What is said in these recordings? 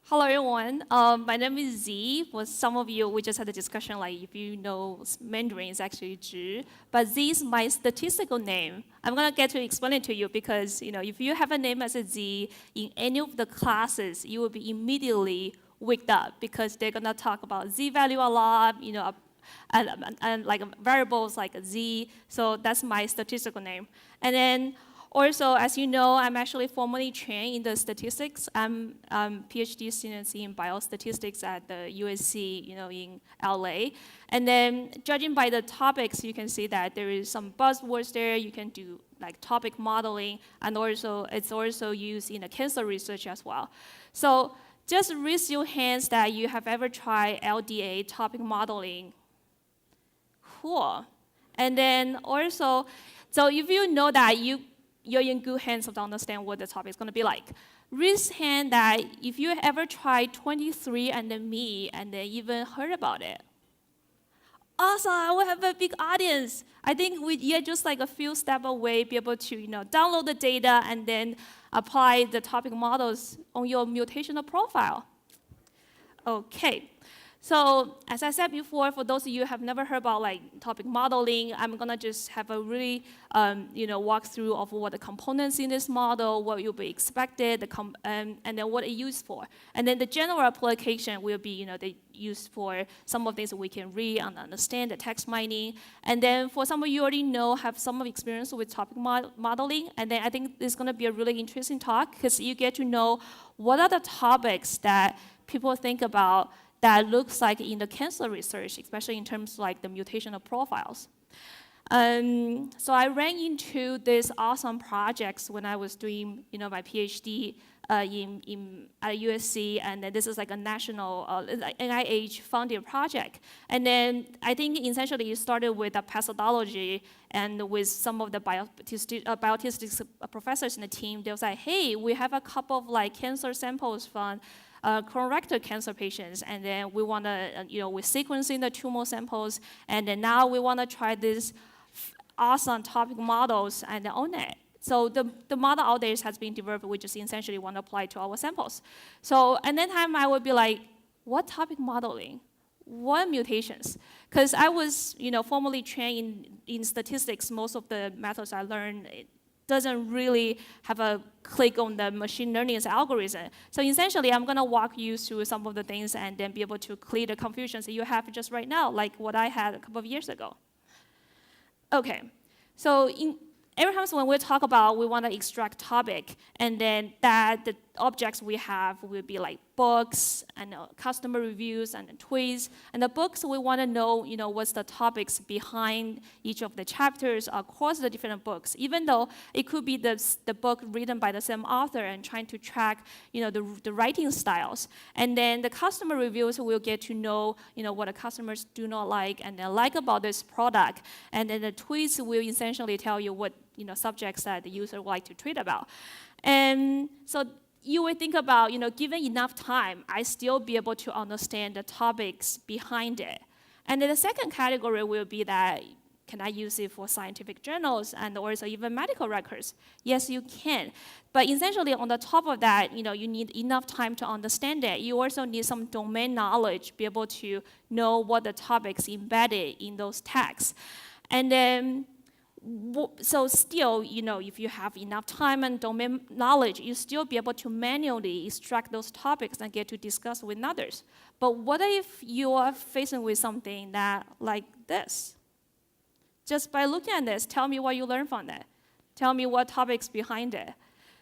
Hello, everyone. My name is Zhi. For some of you, we just had a discussion like if you know Mandarin, it's actually Zhi. But Zhi is my statistical name. I'm going to get to explain it to you because if you have a name as a Zhi in any of the classes, you will be immediately waked up because they're going to talk about Z value a lot, and like variables like a Z. So that's my statistical name. And then also, as you know, I'm actually formally trained in the statistics. I'm PhD student in biostatistics at the USC, in LA. And then, judging by the topics, you can see that there is some buzzwords there. You can do like topic modeling, and also it's also used in the cancer research as well. So, just raise your hands that you have ever tried LDA topic modeling. Cool. And then also, so if you know that you're in good hands to understand what the topic is going to be like. Raise hand that if you ever tried 23andMe and then even heard about it. Awesome, we have a big audience. I think you're just like a few steps away, be able to download the data and then apply the topic models on your mutational profile. Okay. So as I said before, for those of you who have never heard about like topic modeling, I'm gonna just have a really walkthrough of what the components in this model, what you'll be expected, and then what it's used for. And then the general application will be they used for some of the things that we can read and understand, the text mining. And then for some of you already have some experience with topic modeling. And then I think this is gonna be a really interesting talk because you get to know what are the topics that people think about that looks like in the cancer research, especially in terms of like the mutational profiles. So I ran into these awesome projects when I was doing my PhD at USC, and then this is like a national NIH-funded project. And then I think essentially it started with a pathology, and with some of the biostatistics professors in the team, they was like, hey, we have a couple of like cancer samples from colorectal cancer patients, and then we want to, we're sequencing the tumor samples, and then now we want to try these awesome topic models and own it. So the model out there has been developed, we just essentially want to apply to our samples. So at that time, I would be like, what topic modeling? What mutations? Because I was, formally trained in statistics. Most of the methods I learned doesn't really have a click on the machine learning algorithm. So essentially, I'm going to walk you through some of the things and then be able to clear the confusions that you have just right now, like what I had a couple of years ago. Okay, so every time when we talk about we want to extract topic, and then the objects we have will be like books and customer reviews and tweets. And the books we want to know, what's the topics behind each of the chapters across the different books. Even though it could be the book written by the same author and trying to track, the writing styles. And then the customer reviews will get to know, what the customers do not like and they like about this product. And then the tweets will essentially tell you what subjects that the user would like to tweet about. And so you would think about, given enough time, I still be able to understand the topics behind it. And then the second category will be that, can I use it for scientific journals and also even medical records? Yes, you can. But essentially, on the top of that, you need enough time to understand it. You also need some domain knowledge, be able to know what the topics embedded in those tags. And then, so still, if you have enough time and domain knowledge, you still be able to manually extract those topics and get to discuss with others. But what if you are facing with something that like this? Just by looking at this, tell me what you learned from that. Tell me what topics behind it.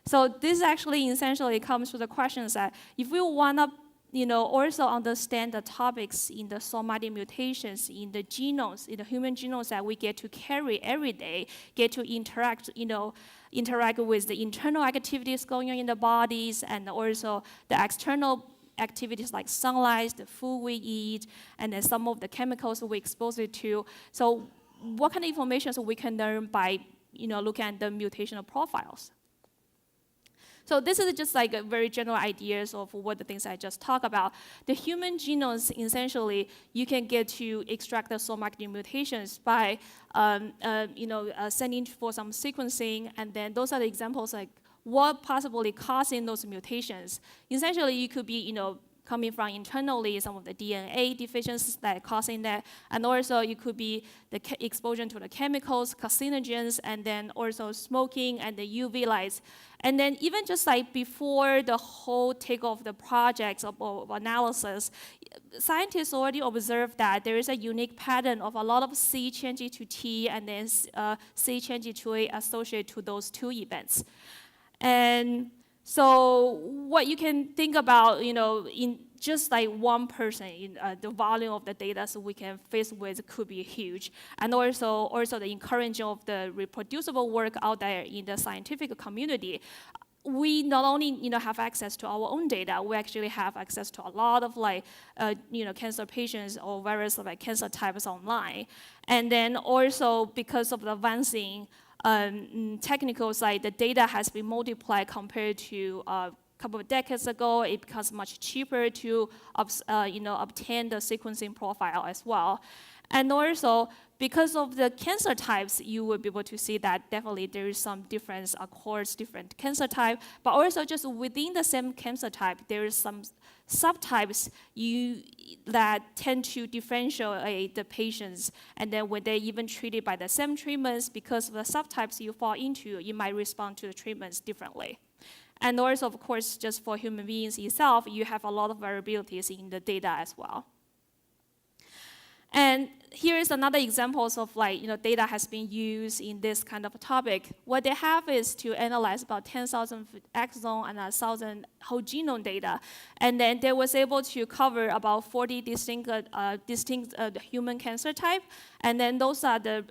So this actually essentially comes to the questions that if we want to also understand the topics in the somatic mutations, in the genomes, in the human genomes that we get to carry every day, get to interact with the internal activities going on in the bodies, and also the external activities like sunlight, the food we eat, and then some of the chemicals we expose it to. So what kind of information we can learn by looking at the mutational profiles? So this is just like a very general ideas of what the things I just talked about. The human genomes, essentially, you can get to extract the somatic mutations by sending for some sequencing, and then those are the examples like what possibly causing those mutations. Essentially, it could be, coming from internally, some of the DNA deficiencies that are causing that, and also it could be the exposure to the chemicals, carcinogens, and then also smoking and the UV lights. And then even just like before the whole takeoff of the projects of analysis, scientists already observed that there is a unique pattern of a lot of C changing to T and then C changing to A associated to those two events. And so what you can think about, in just like one person, the volume of the data so we can face with could be huge. And also the encouraging of the reproducible work out there in the scientific community. We not only have access to our own data, we actually have access to a lot of cancer patients or various cancer types online. And then also because of the advancing technical side, the data has been multiplied compared to a couple of decades ago. It becomes much cheaper to obtain the sequencing profile as well. And also, because of the cancer types, you will be able to see that definitely there is some difference across different cancer types, but also just within the same cancer type, there is some subtypes that tend to differentiate the patients, and then when they're even treated by the same treatments, because of the subtypes you fall into, you might respond to the treatments differently. And also, of course, just for human beings itself, you have a lot of variabilities in the data as well. And here is another examples of data has been used in this kind of topic. What they have is to analyze about 10,000 exome and 1,000 whole genome data. And then they was able to cover about 40 distinct human cancer type. And then those are the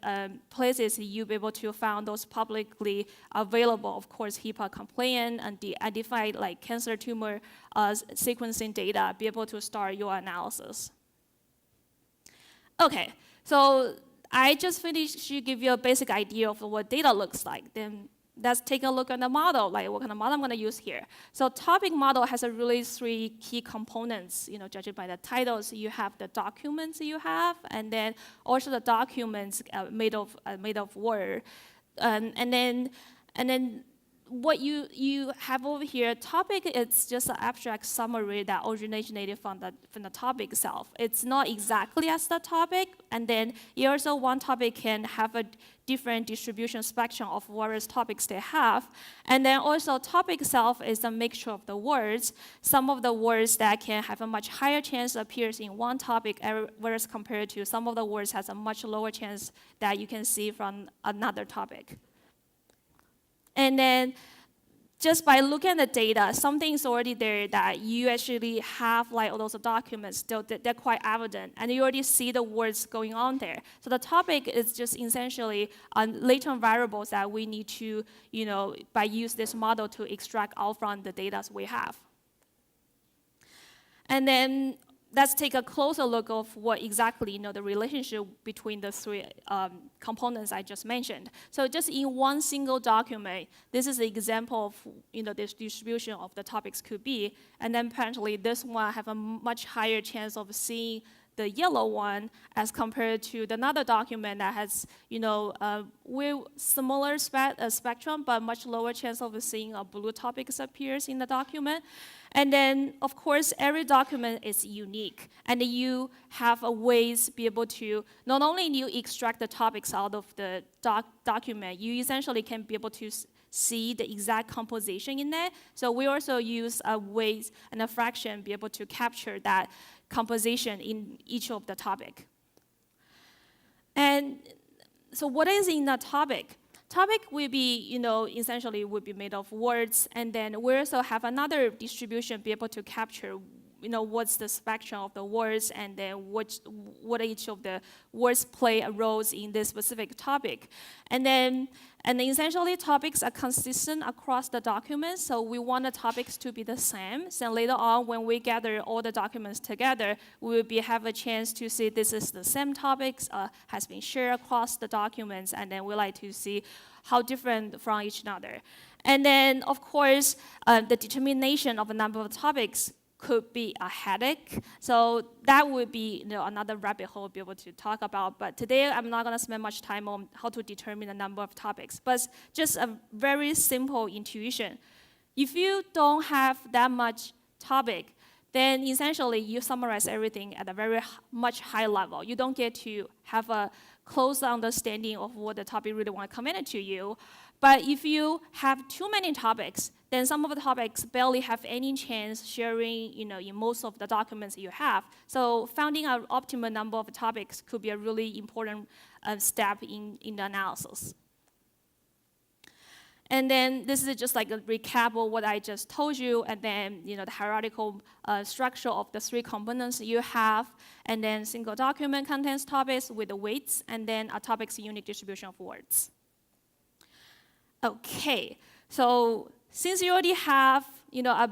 places you'll be able to find those publicly available, of course, HIPAA compliant and identified cancer tumor sequencing data, be able to start your analysis. Okay, so I just finished to give you a basic idea of what data looks like. Then let's take a look at the model, what kind of model I'm going to use here. So topic model has a really three key components, judging by the titles. You have the documents you have, and then also the documents made of Word. And then what you have over here, topic, it's just an abstract summary that originated from the topic itself. It's not exactly as the topic, and then also one topic can have a different distribution spectrum of various topics they have. And then also topic itself is a mixture of the words. Some of the words that can have a much higher chance appears in one topic, whereas compared to some of the words has a much lower chance that you can see from another topic. And then just by looking at the data, something's already there that you actually have all those documents, they're quite evident, and you already see the words going on there. So the topic is just essentially latent variables that we need to, by use this model to extract out from the data we have. And then let's take a closer look of what exactly, the relationship between the three components I just mentioned. So just in one single document, this is an example of, this distribution of the topics could be. And then apparently this one have a much higher chance of seeing the yellow one as compared to another document that has, similar spectrum, but much lower chance of seeing a blue topics appears in the document. And then, of course, every document is unique, and you have a ways to be able to, not only you extract the topics out of the document, you essentially can be able to see the exact composition in there. So we also use a ways and a fraction be able to capture that composition in each of the topic. And so what is in the topic? Topic will be, essentially would be made of words, and then we also have another distribution be able to capture, what's the spectrum of the words, and then what each of the words play a roles in this specific topic. And then essentially topics are consistent across the documents, so we want the topics to be the same. So later on, when we gather all the documents together, we will have a chance to see this is the same topics, has been shared across the documents, and then we like to see how different from each other. And then, of course, the determination of a number of topics could be a headache. So that would be another rabbit hole to be able to talk about. But today, I'm not going to spend much time on how to determine the number of topics, but just a very simple intuition. If you don't have that much topic, then essentially you summarize everything at a very much high level. You don't get to have a close understanding of what the topic really want to communicate to you. But if you have too many topics, then some of the topics barely have any chance sharing in most of the documents you have. So finding an optimal number of topics could be a really important step in the analysis. And then this is just like a recap of what I just told you, and then the hierarchical structure of the 3 components you have, and then single document contains topics with the weights, and then a topic's unique distribution of words. Okay, so since you already have a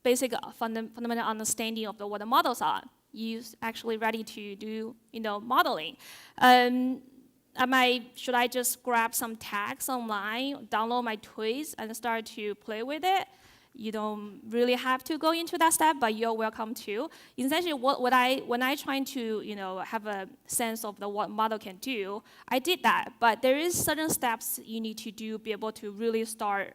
basic fundamental understanding of what the models are, you're actually ready to do modeling. Should I just grab some tags online, download my tweets, and start to play with it? You don't really have to go into that step, but you're welcome to. Essentially, when I trying to have a sense of what model can do, I did that. But there is certain steps you need to do, be able to really start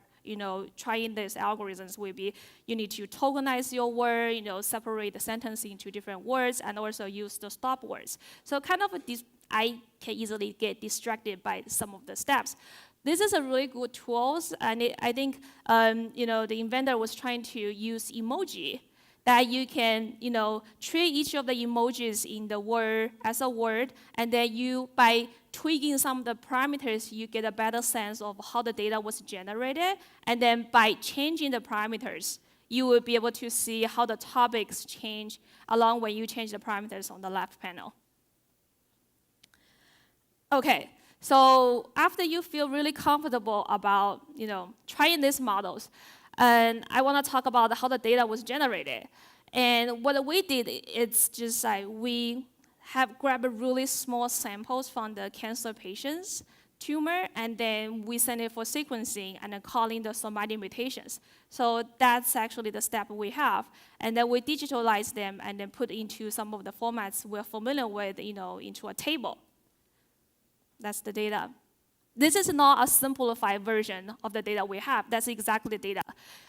trying these algorithms. Will be you need to tokenize your word, separate the sentence into different words, and also use the stop words. So kind of I can easily get distracted by some of the steps. This is a really good tool, and I think the inventor was trying to use emoji that you can treat each of the emojis in the word as a word, and then by tweaking some of the parameters, you get a better sense of how the data was generated, and then by changing the parameters, you will be able to see how the topics change along when you change the parameters on the left panel. Okay, so after you feel really comfortable about trying these models, and I want to talk about how the data was generated. And what we did, it's just like we have grabbed really small samples from the cancer patients' tumor, and then we send it for sequencing and then calling the somatic mutations. So that's actually the step we have. And then we digitalize them and then put into some of the formats we're familiar with, into a table. That's the data. This is not a simplified version of the data we have. That's exactly the data.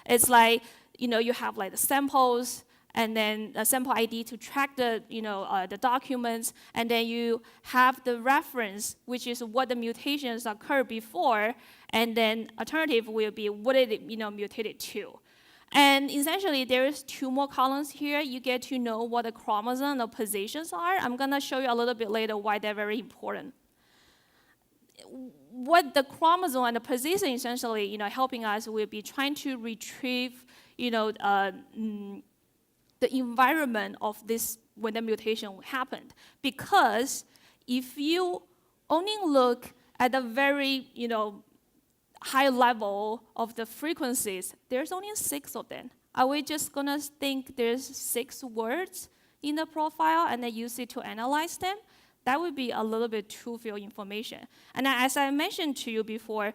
It's like, you have like the samples, and then a sample ID to track the, the documents, and then you have the reference, which is what the mutations occurred before, and then alternative will be what it, mutated to. And essentially, there is 2 more columns here. You get to know what the chromosome or positions are. I'm gonna show you a little bit later why they're very important. What the chromosome and the position essentially, helping us will be trying to retrieve, the environment of this when the mutation happened. Because if you only look at the very, high level of the frequencies, there's only 6 of them. Are we just gonna think there's 6 words in the profile and then use it to analyze them? That would be a little bit too few information. And as I mentioned to you before,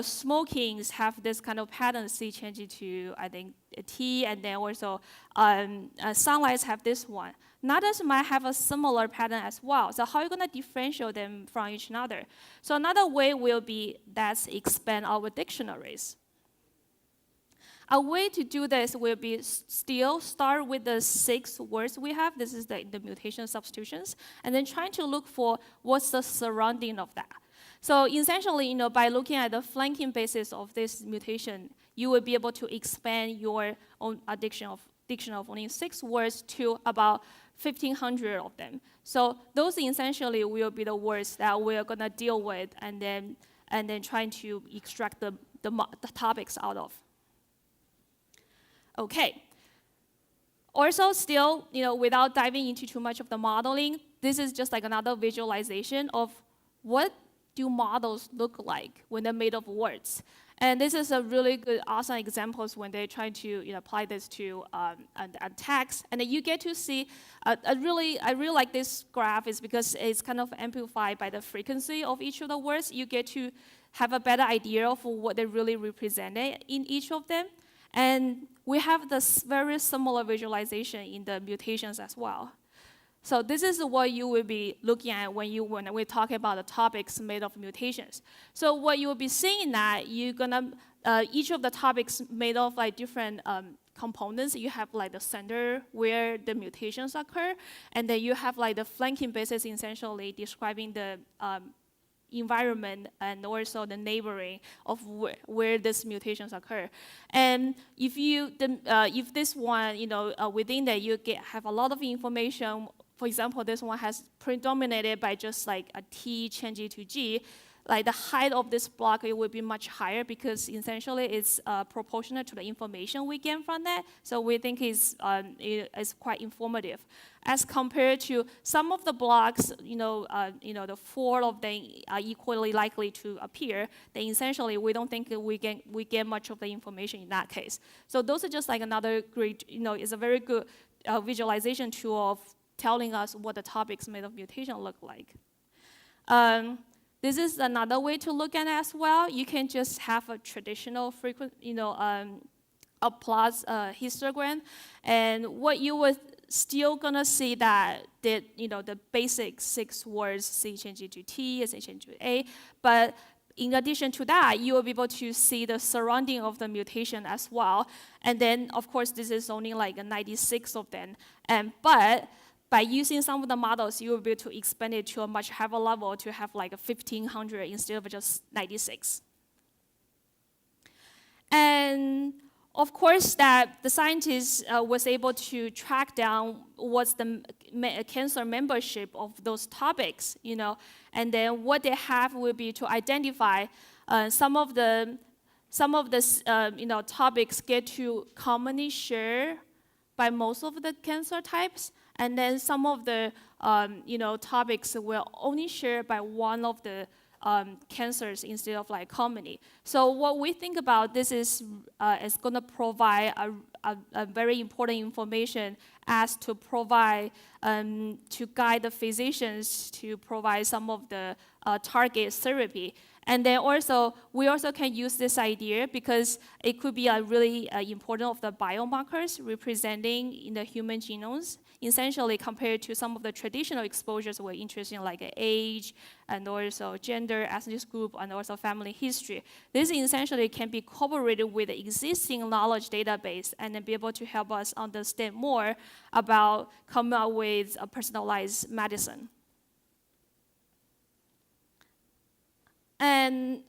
smokings have this kind of pattern C changing to, I think, a T, and then also sunlights have this one. Others might have a similar pattern as well. So how are you going to differentiate them from each other? So another way will be let's expand our dictionaries. A way to do this will be still start with the 6 words we have. This is the mutation substitutions. And then trying to look for what's the surrounding of that. So essentially, by looking at the flanking basis of this mutation, you will be able to expand your own dictionary of only 6 words to about 1,500 of them. So those essentially will be the words that we're going to deal with and then trying to extract the topics out of. Okay. Also, still, without diving into too much of the modeling, this is just like another visualization of what do models look like when they're made of words. And this is a really good, awesome examples when they're trying to apply this to a text. And then you get to see, I really like this graph is because it's kind of amplified by the frequency of each of the words. You get to have a better idea of what they really represented in each of them. And we have this very similar visualization in the mutations as well. So this is what you will be looking at when we talk about the topics made of mutations. So what you will be seeing that you're gonna each of the topics made of like different components. You have like the center where the mutations occur, and then you have like the flanking bases essentially describing the environment and also the neighboring of where these mutations occur. And if this one, within that you have a lot of information. For example, this one has predominated by just like a T changing to G. Like the height of this block, it will be much higher because essentially it's proportional to the information we get from that. So we think it's quite informative. As compared to some of the blocks, the 4 of them are equally likely to appear. Then essentially we don't think we get much of the information in that case. So those are just like another great, it's a very good visualization tool of telling us what the topics made of mutation look like. This is another way to look at it as well. You can just have a traditional frequent, a plot histogram, and what you would still gonna see that the basic 6 words C changing to T, C changing to A, but in addition to that, you will be able to see the surrounding of the mutation as well. And then, of course, this is only like 96 of them, but by using some of the models, you will be able to expand it to a much higher level to have like 1,500 instead of just 96. And of course, that the scientist was able to track down what's the cancer membership of those topics, and then what they have will be to identify some of the topics get to commonly share by most of the cancer types. And then some of the topics will only share by one of the cancers instead of like commonly. So what we think about this is going to provide a very important information as to provide to guide the physicians to provide some of the target therapy. And then also, we also can use this idea because it could be a really important of the biomarkers representing in the human genomes, essentially compared to some of the traditional exposures we're interested in, like age, and also gender, ethnic group, and also family history. This essentially can be corroborated with the existing knowledge database and then be able to help us understand more about coming up with a personalized medicine. And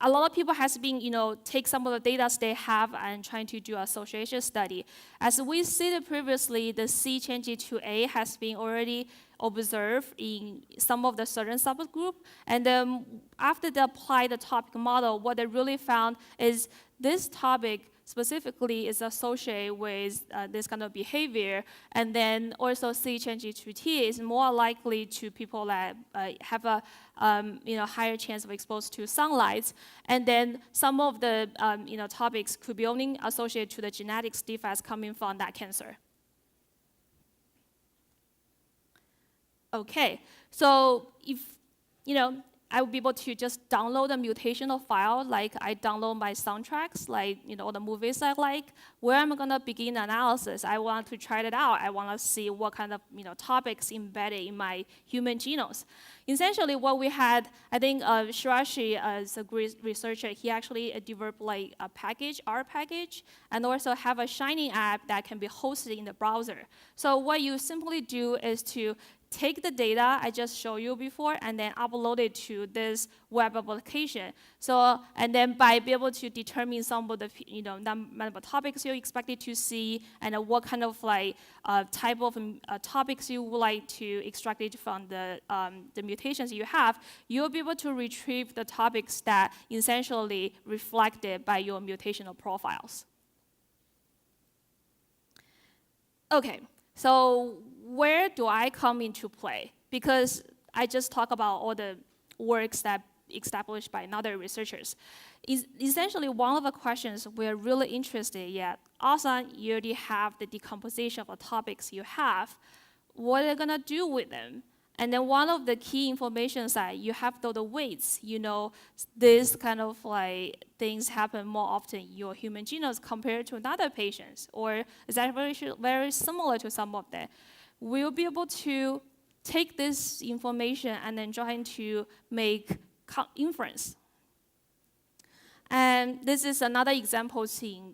a lot of people has been, take some of the data they have and trying to do association study. As we stated previously, the C changing to A has been already observed in some of the certain subgroup. And then after they apply the topic model, what they really found is this topic specifically is associated with this kind of behavior, and then also C changing to T is more likely to people that have a higher chance of exposed to sunlight, and then some of the topics could be only associated to the genetics defects coming from that cancer. Okay, so if I will be able to just download a mutational file, like I download my soundtracks, like all the movies I like. Where I'm gonna begin analysis, I want to try it out. I want to see what kind of topics embedded in my human genomes. Essentially, what we had, I think Shirashi, as a great researcher, he actually developed like a package, R package, and also have a Shining app that can be hosted in the browser. So what you simply do is to take the data I just showed you before and then upload it to this web application. So, and then by be able to determine some of the number of topics you expected to see and what kind of like type of topics you would like to extract it from the mutations you have, you'll be able to retrieve the topics that essentially reflected by your mutational profiles. Okay, so where do I come into play? Because I just talked about all the works that established by other researchers. Essentially, one of the questions we're really interested in, also you already have the decomposition of the topics you have. What are you gonna do with them? And then one of the key information is that you have the weights. You know, this kind of like things happen more often in your human genomes compared to another patients, or is that very similar to some of them? We'll be able to take this information and then trying to make inference. And this is another example in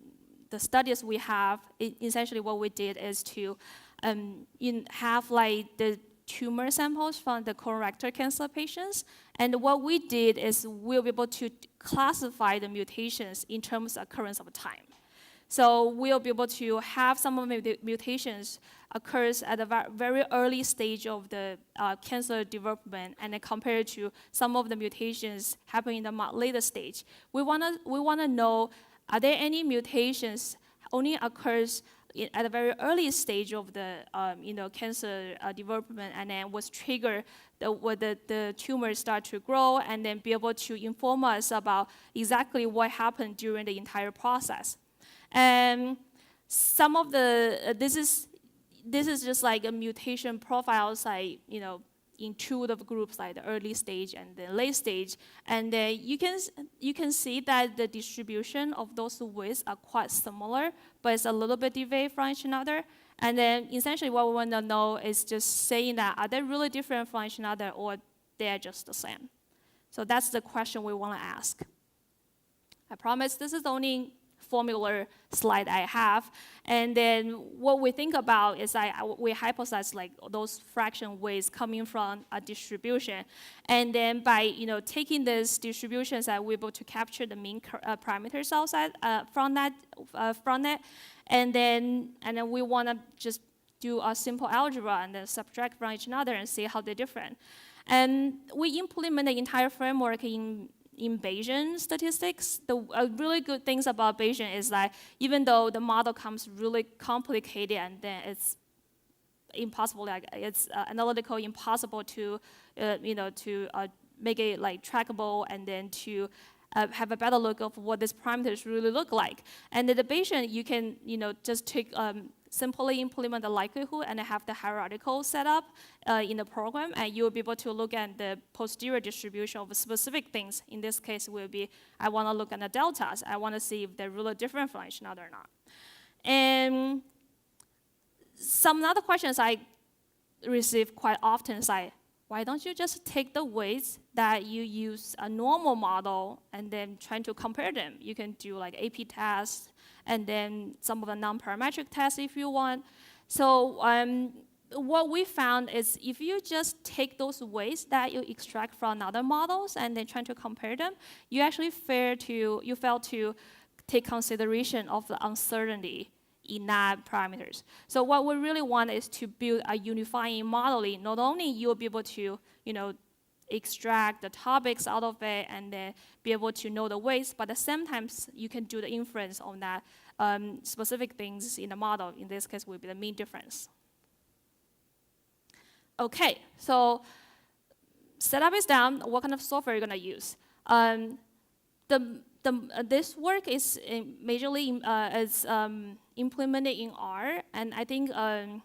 the studies we have. Essentially what we did is to have like the tumor samples from the colorectal cancer patients. And what we did is we'll be able to classify the mutations in terms of occurrence of time. So we'll be able to have some of the mutations occurs at a very early stage of the cancer development, and then compared to some of the mutations happening in the later stage. We wanna know, are there any mutations only occurs at a very early stage of the cancer development, and then was triggered when the tumors start to grow, and then be able to inform us about exactly what happened during the entire process. And some of the this is just like a mutation profiles, like in two of the groups, like the early stage and the late stage, and you can see that the distribution of those weights are quite similar, but it's a little bit deviate from each other. And then essentially what we want to know is just saying that are they really different from each other, or they're just the same? So that's the question we want to ask. I promise this is the only formula slide I have, and then what we think about is we hypothesize like those fraction weights coming from a distribution, and then by taking these distributions, we're able to capture the mean parameters outside from that, and then we want to just do a simple algebra and then subtract from each other and see how they're different. And we implement the entire framework in Bayesian statistics. The really good things about Bayesian is that even though the model comes really complicated and then it's impossible, like it's analytical impossible to make it like trackable, and then to have a better look of what these parameters really look like. And the Bayesian, you can just take simply implement the likelihood and have the hierarchical setup in the program, and you'll be able to look at the posterior distribution of specific things. In this case, will be I want to look at the deltas. I want to see if they're really different from each other or not. And some other questions I receive quite often is like, why don't you just take the weights that you use a normal model and then trying to compare them? You can do like AP tests and then some of the non-parametric tests if you want. So what we found is if you just take those weights that you extract from other models and then trying to compare them, you actually fail to take consideration of the uncertainty in that parameters. So what we really want is to build a unifying modeling. Not only you'll be able to extract the topics out of it and then be able to know the weights, but at the same time you can do the inference on that specific things in the model. In this case, will be the mean difference. Okay, so setup is done. What kind of software are you going to use? This work is majorly implemented in R, and I think a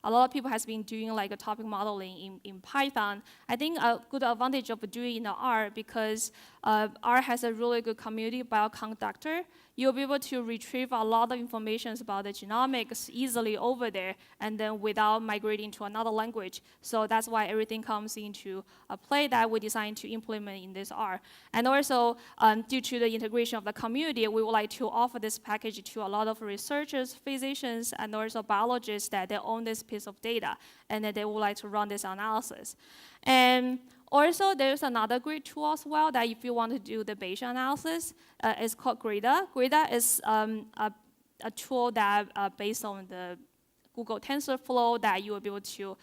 lot of people has been doing like a topic modeling in Python. I think a good advantage of doing in R, because R has a really good community bioconductor. You'll be able to retrieve a lot of information about the genomics easily over there, and then without migrating to another language. So that's why everything comes into a play that we designed to implement in this R. And also, due to the integration of the community, we would like to offer this package to a lot of researchers, physicians, and also biologists that they own this piece of data, and that they would like to run this analysis. And also, there's another great tool as well that if you want to do the Bayesian analysis, it's called Grida. Grida is a tool that based on the Google TensorFlow that you will be able to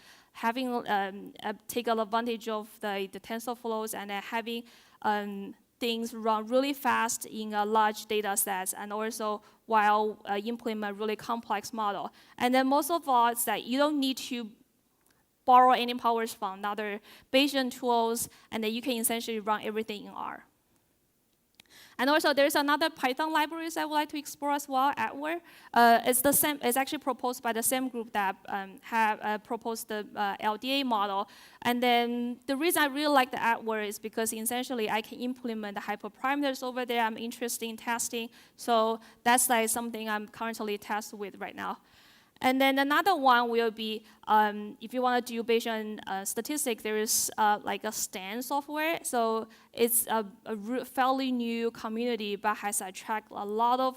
take advantage of the TensorFlows and having things run really fast in a large data sets, and also while implement really complex model. And then most of all, it's that you don't need to borrow any powers from other Bayesian tools, and then you can essentially run everything in R. And also, there's another Python libraries I would like to explore as well, AdWord. It's the same. It's actually proposed by the same group that have proposed the LDA model. And then the reason I really like the AdWord is because essentially I can implement the hyperparameters over there. I'm interested in testing. So that's like something I'm currently testing with right now. And then another one will be, if you want to do Bayesian statistics, there is like a STAN software. So it's a fairly new community, but has attracted a lot of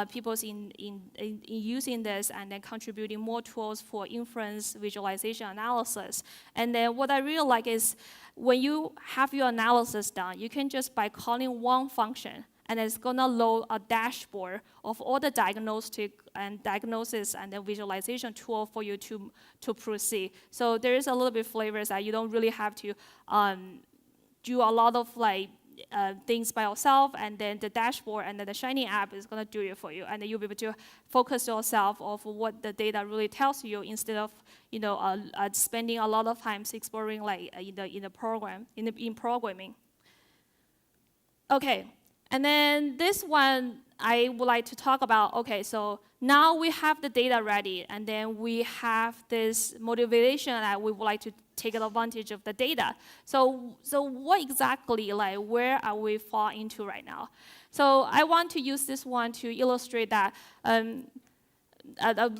people in using this and then contributing more tools for inference, visualization, analysis. And then what I really like is when you have your analysis done, you can just by calling one function, and it's going to load a dashboard of all the diagnosis and the visualization tool for you to proceed. So there is a little bit flavors that you don't really have to do a lot of like things by yourself, and then the dashboard and then the Shiny app is going to do it for you, and then you'll be able to focus yourself of what the data really tells you instead of spending a lot of time exploring like in programming. Okay. And then this one, I would like to talk about, okay, so now we have the data ready, and then we have this motivation that we would like to take advantage of the data. So what exactly, like, where are we fall into right now? So I want to use this one to illustrate that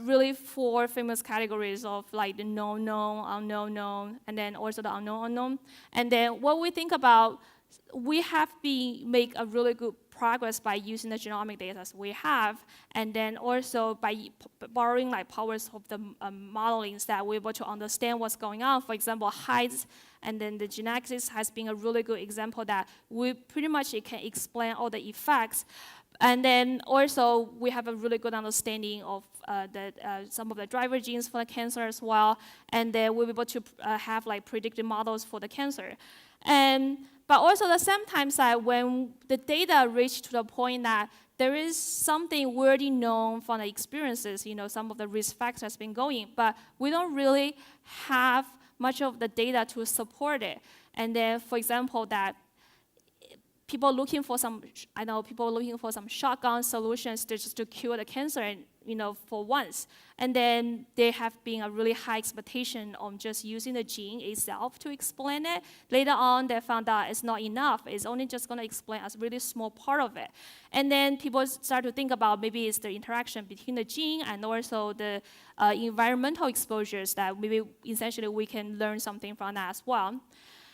really 4 famous categories of like the known, unknown, and then also the unknown. And then what we think about, we have make a really good progress by using the genomic data we have, and then also by borrowing like powers of the modelings that we're able to understand what's going on. For example, height, and then the genetics has been a really good example that we pretty much can explain all the effects. And then also we have a really good understanding of some of the driver genes for the cancer as well, and then we'll be able to have like predictive models for the cancer. But also at the same time, when the data reach to the point that there is something already known from the experiences, some of the risk factors has been going, but we don't really have much of the data to support it. And then, for example, that people looking for some shotgun solutions just to cure the cancer, for once. And then they have been a really high expectation on just using the gene itself to explain it. Later on, they found out it's not enough. It's only just going to explain a really small part of it. And then people start to think about maybe it's the interaction between the gene and also the environmental exposures that maybe essentially we can learn something from that as well.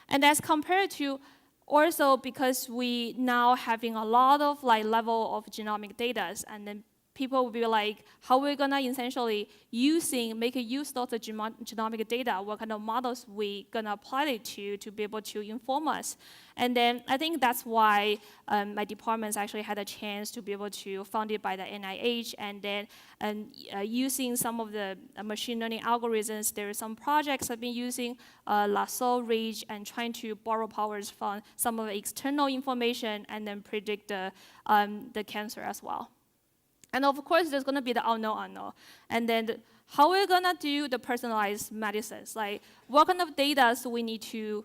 And as compared to also because we now having a lot of like level of genomic data, and then people will be like, how are we gonna essentially make a use of the genomic data? What kind of models we gonna apply it to be able to inform us? And then I think that's why my departments actually had a chance to be able to funded by the NIH, and then using some of the machine learning algorithms. There are some projects I've been using lasso, ridge, and trying to borrow powers from some of the external information and then predict the cancer as well. And of course, there's going to be the unknown. And then how are we going to do the personalized medicines? Like, what kind of data we need to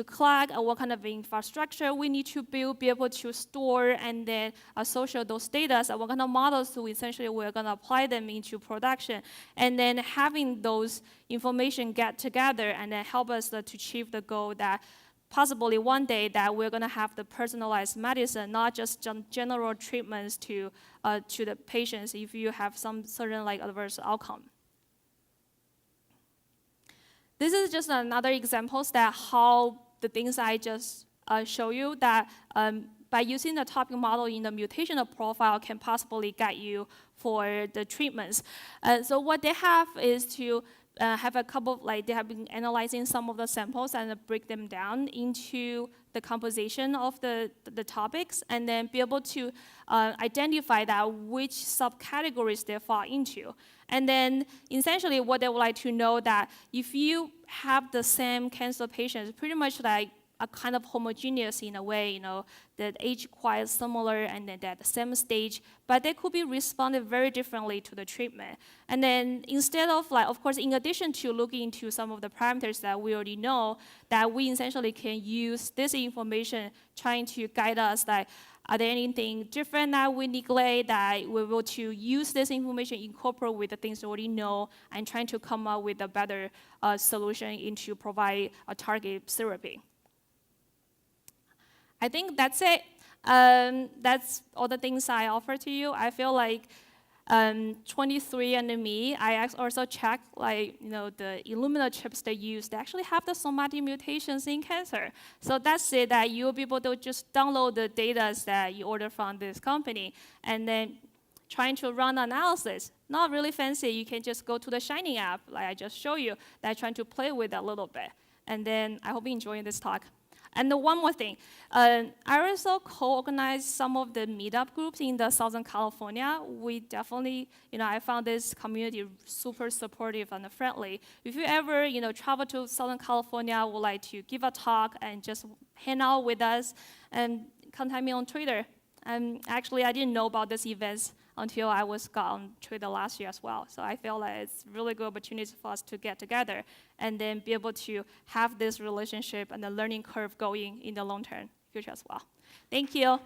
collect, and what kind of infrastructure we need to build, be able to store, and then associate those data, and what kind of models essentially we're going to apply them into production. And then having those information get together and then help us to achieve the goal that possibly one day that we're going to have the personalized medicine, not just general treatments to the patients if you have some certain like adverse outcome. This is just another examples that how the things I just show you that by using the topic model in the mutational profile can possibly guide you for the treatments. So what they have is to have a couple of, they have been analyzing some of the samples and break them down into the composition of the topics, and then be able to identify that which subcategories they fall into. And then essentially what they would like to know that if you have the same cancer patients, pretty much like a kind of homogeneous in a way, that age quite similar and then at the same stage, but they could be responded very differently to the treatment. And then instead of of course, in addition to looking into some of the parameters that we already know, that we essentially can use this information trying to guide us Are there anything different that we neglect that we're able to use this information, incorporate with the things we already know, and trying to come up with a better solution into provide a target therapy? I think that's it. That's all the things I offer to you. I feel like 23andMe, I also checked the Illumina chips they use. They actually have the somatic mutations in cancer. So that's it, that you'll be able to just download the data that you order from this company and then trying to run analysis. Not really fancy. You can just go to the Shining app, like I just showed you, that I'm trying to play with a little bit. And then I hope you enjoy this talk. And one more thing, I also co-organized some of the meetup groups in the Southern California. We definitely, I found this community super supportive and friendly. If you ever, travel to Southern California, would like to give a talk and just hang out with us, and contact me on Twitter. Actually, I didn't know about this event until I got on Twitter last year as well. So I feel like it's a really good opportunity for us to get together and then be able to have this relationship and the learning curve going in the long-term future as well. Thank you.